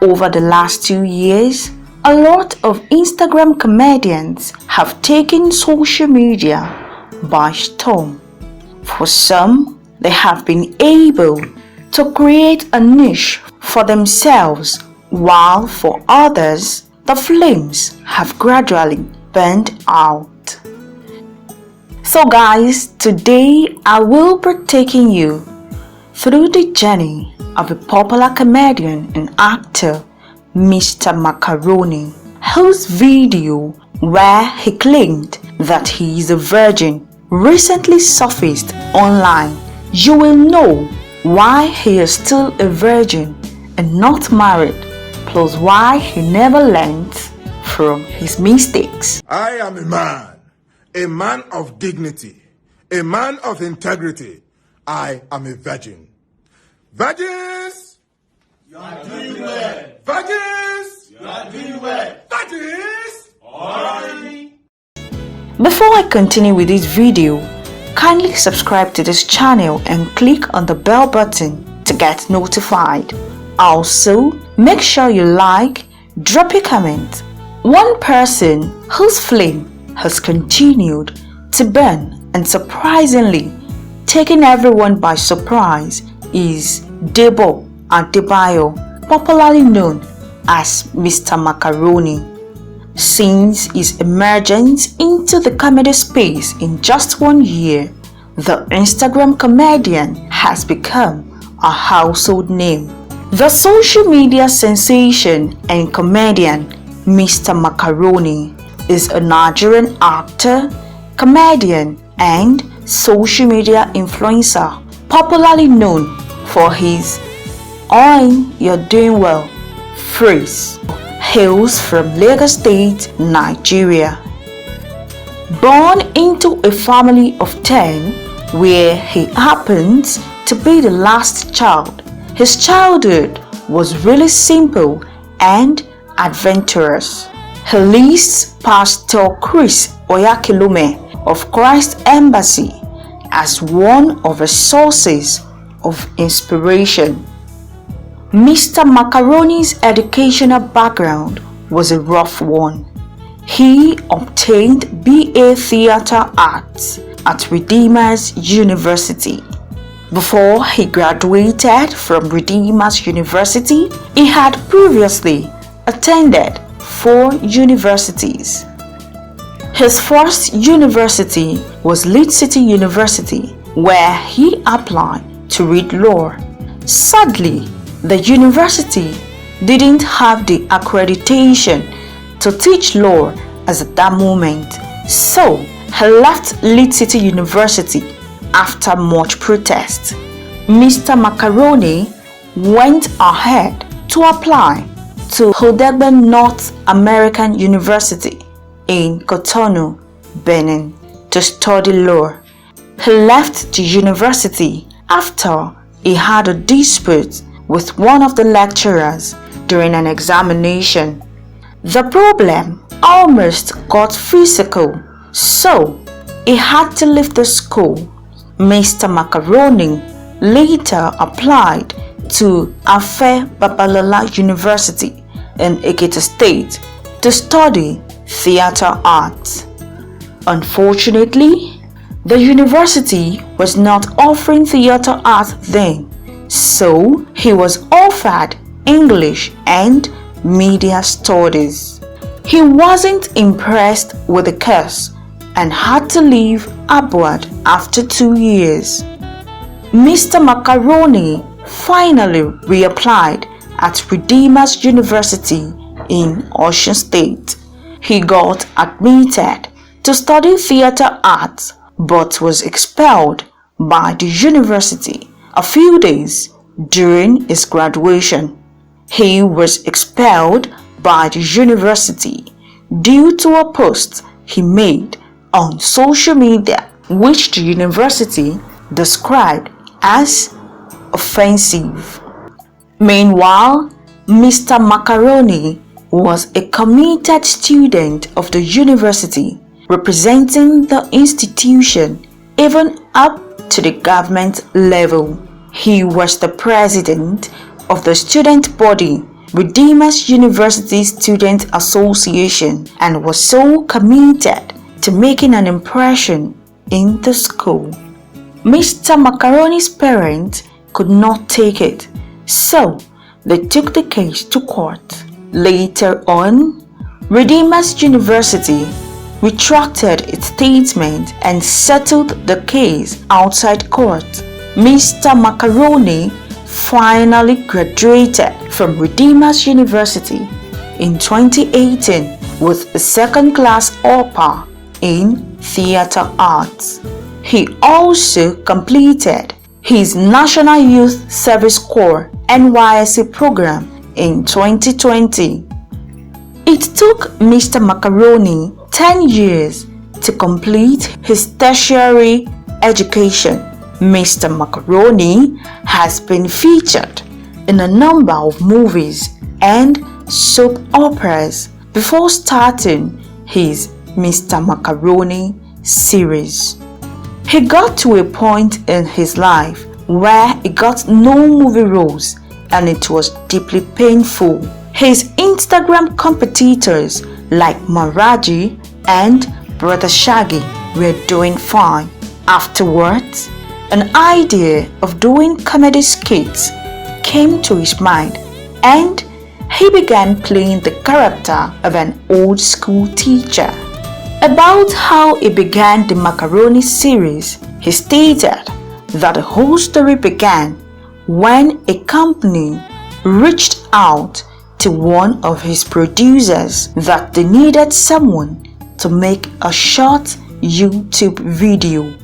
Over the last 2 years, a lot of Instagram comedians have taken social media by storm. For some, they have been able to create a niche for themselves, while for others, the flames have gradually burned out. So guys, today I will be taking you through the journey of a popular comedian and actor, Mr Macaroni, whose video where he claimed that he is a virgin recently surfaced online. You will know why he is still a virgin and not married, plus why he never learned from his mistakes. I am a man of dignity, a man of integrity. I am a virgin. Virgins, you are doing well. Virgins, You are doing well. Virgins, Alright. Before I continue with this video, kindly subscribe to this channel and click on the bell button to get notified. Also, make sure you like, drop a comment. One person whose flame has continued to burn and surprisingly taking everyone by surprise is Debo Adebayo, popularly known as Mr Macaroni. Since his emergence into the comedy space in just 1 year, the Instagram comedian has become a household name. The social media sensation and comedian Mr Macaroni is a Nigerian actor, comedian, and social media influencer, popularly known for his "Oi, you're doing well" phrase. Hails from Lagos State, Nigeria. Born into a family of 10 where he happens to be the last child, his childhood was really simple and adventurous. He lists Pastor Chris Oyakilome of Christ Embassy as one of his sources of inspiration. Mr Macaroni's educational background was a rough one. He obtained BA Theatre Arts at Redeemer's University. Before he graduated from Redeemer's University, he had previously attended 4 universities. His first university was Leeds City University, where he applied to read law. Sadly, the university didn't have the accreditation to teach law as at that moment, so he left Leeds City University after much protest. Mr Macaroni went ahead to apply to Hodegbe North American University in Cotonou, Benin, to study law. He left the university after he had a dispute with one of the lecturers during an examination. The problem almost got physical, so he had to leave the school. Mr Macaroni later applied to Afe Babalola University in Ekiti State to study theatre arts. Unfortunately, the university was not offering theatre arts then, so he was offered English and media studies. He wasn't impressed with the course and had to leave abroad after 2 years. Mr Macaroni finally reapplied at Redeemer's University in Osun State. He got admitted to study theatre arts but was expelled by the university a few days during his graduation. He was expelled by the university due to a post he made on social media, which the university described as offensive. Meanwhile, Mr Macaroni was a committed student of the university, representing the institution even up to the government level. He was the president of the student body Redeemers University Student Association and was so committed to making an impression in the school. Mr. Macaroni's parents could not take it, so they took the case to court. Later on, Redeemers University retracted its statement and settled the case outside court. Mr. Macaroni finally graduated from Redeemers University in 2018 with a second-class upper in theater arts. He also completed his National Youth Service Corps NYSC program in 2020. It took Mr. Macaroni 10 years to complete his tertiary education. Mr. Macaroni has been featured in a number of movies and soap operas before starting his Mr. Macaroni series. He got to a point in his life where he got no movie roles and it was deeply painful. His Instagram competitors like Maraji and Brother Shaggy were doing fine. Afterwards, an idea of doing comedy skits came to his mind and he began playing the character of an old school teacher. About how he began the Macaroni series, he stated that the whole story began when a company reached out to one of his producers that they needed someone to make a short YouTube video.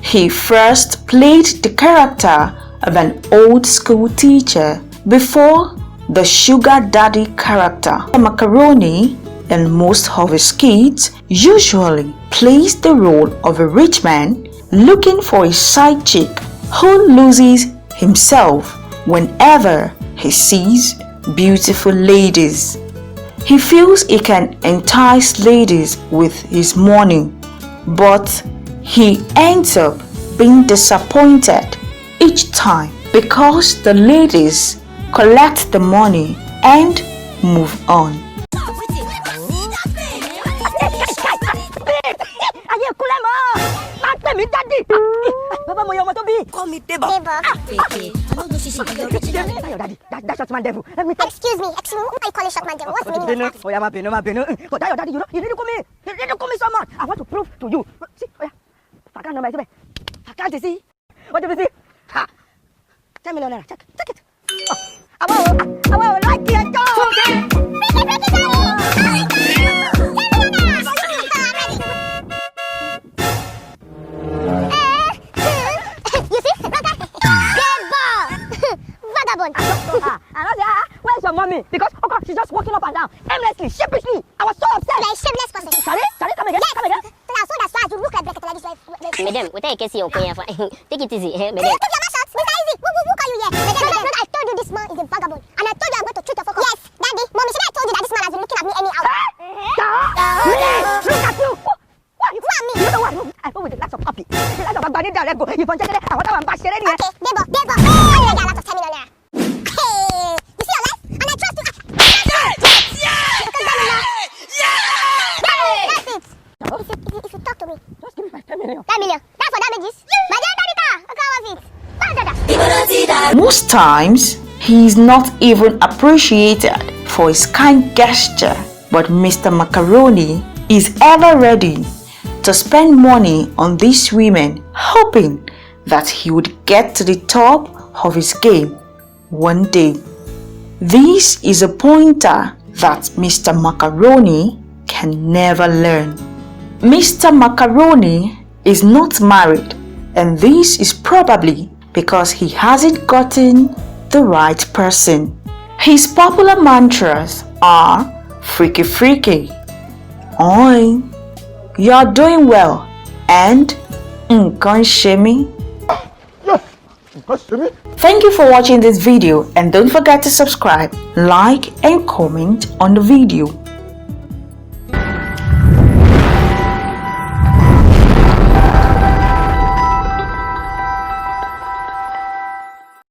He first played the character of an old school teacher before the sugar daddy character. Macaroni in most of his skits usually plays the role of a rich man looking for a side chick who loses himself whenever he sees beautiful ladies. He feels he can entice ladies with his money, but he ends up being disappointed each time because the ladies collect the money and move on. Excuse me, why you call it Shockman Devil? What's the meaning of that? Oh, yeah, my pin, but that your daddy, you need to call me. You need to call me so much. I want to prove to you. See, oh yeah. I can't know myself. I can't see. What do you see? Ha. 10 million naira. Check it. Oh. I will like it. Where's your mommy? Because she's just walking up and down aimlessly, sheepishly. I was so upset. You're a shameless person. Sorry, come again. Yes. Come again. So that's why you look like Black like this. Madam, we take a case here. Take it easy, Madam. madam. Take your shots. Mr. Easy. Who call you here? Madam, I told you this man is a vagabond. And I told you I'm going to treat your fuck up. Yes, Daddy. Mommy, should I told you that this man has been looking at me anyhow? Look at you. Who are me? You know what? I go with the last of puppy. The last of Agbani there, let's go. You want to check it? I want to bash it in here. Okay, Debo. I know you got a lot of 10 million naira. Hey, you see your life? And I trust you. That's it. If you talk to me, Just give me my 10 million. 10 million. That's for damages. My dear Daddy, look how was it. Most times, he is not even appreciated for his kind gesture, but Mr. Macaroni is ever ready to spend money on these women, hoping that he would get to the top of his game one day. This is a pointer that Mr. Macaroni can never learn. Mr. Macaroni is not married, and this is probably because he hasn't gotten the right person. His popular mantras are freaky freaky, oi, you're doing well, and nkan shemi. Thank you for watching this video, and don't forget to subscribe, like and comment on the video.